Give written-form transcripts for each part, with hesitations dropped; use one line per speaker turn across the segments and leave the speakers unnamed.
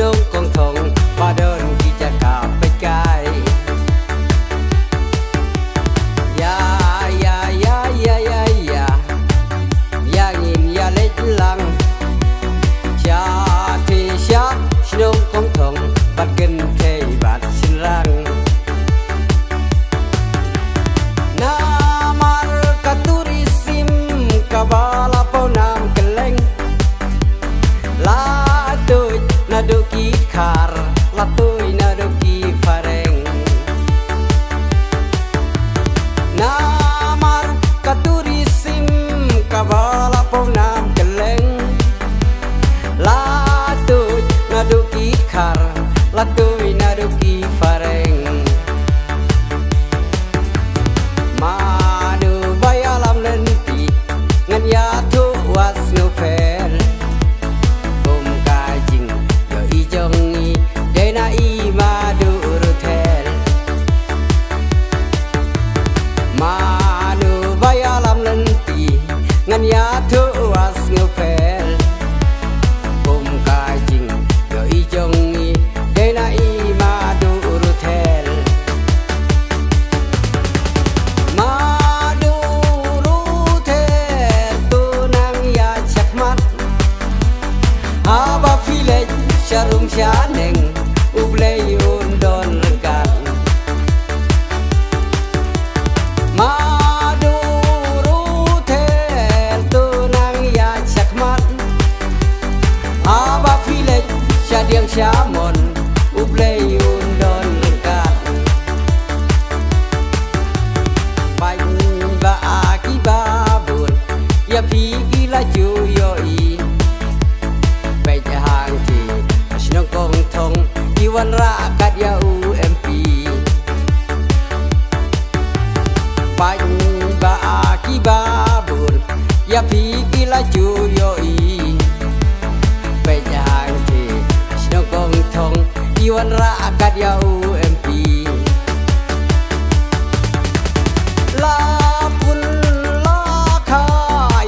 นงกองทงว่าเดินที่จะกลับไปไกลยายายายายายายางินยาเล็ดลังชาที่ชาชนงกองทงบัดเกินเทบัดชินรังนามาร์กตุริซิมกบาลาปนามเกลงลาตุยนาดูกีคาร์ลาตุยนาดูกีฟาเรงนามาร์กตุริซิมกบาลาปนามเกลงลาตุยนาดูกีคาร์ลาตุยนาดูกีฟาเรงมาดูใบอาลามเลนตีงันยาทุวัสโนเฟลบุมกายจิงโยอีจงอีเดนาอีมาดูรุเทลมาดูใบอาลามเลนตีงันยาทุวัสโนเฟลบุมกายจิงโยอีจงอีเดนาอีมาดูรุเทลมาดูรูเทตูนังยาชักมัดอาบาฟิเลชารุมชาเนงอุเบลยุนดอนระกันมาดูรูเทตูนังยาชักมัดอาบาฟิเลชาเดียงชามอนอุเบลยุนดอนระกันBa aki babur ya pigi la ju yo i pe jahang ti asnong kong thong iwan ra kat ya UMP ba aki babur ya pigi la ju yo i pe jahang ti asnong kong thong iwan ra kat ya UMP la pun la kha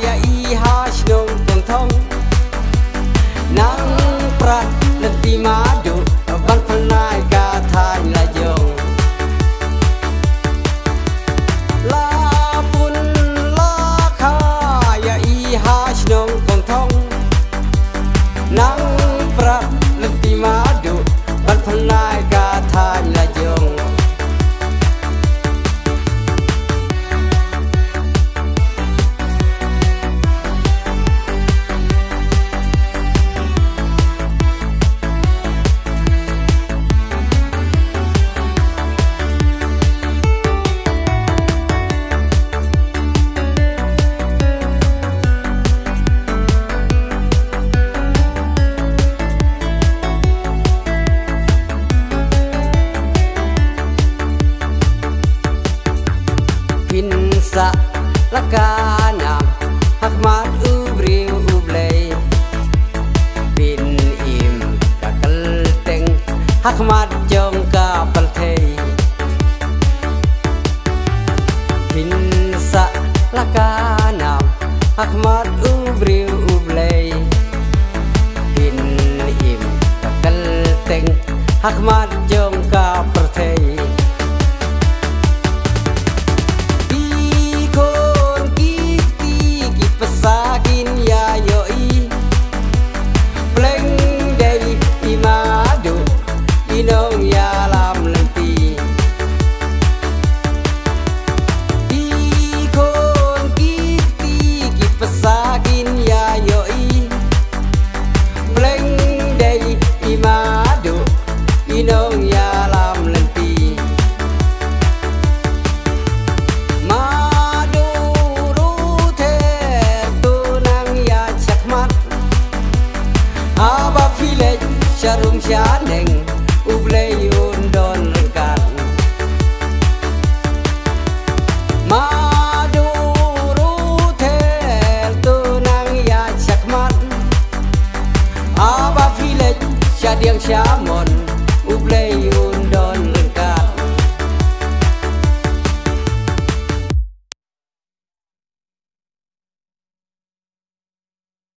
ya i ha shnong tong thong nang prat leti madu ban phanai ka thai la jong la pun la kha ya i ha shnong tong thong nang prat leti madu ban phanai ka thai la jong Pinsa lakana hakmat ubriu ublay bin im kakal teng hakmat jong ka palthei Pinsa lakana hakmat ubriu ublay bin im kakal teng hakmat jong ka palthei Sakin ya yoi Pleng day imadu Inong ya lam lenti Ikon kiti kipasakin ya yoi Pleng day imadu Inong ya lam lenti Aba filet sharum shaneng uble yun don rekat Madu rutel tunang ya chakmat Aba filet shadiang shamon uble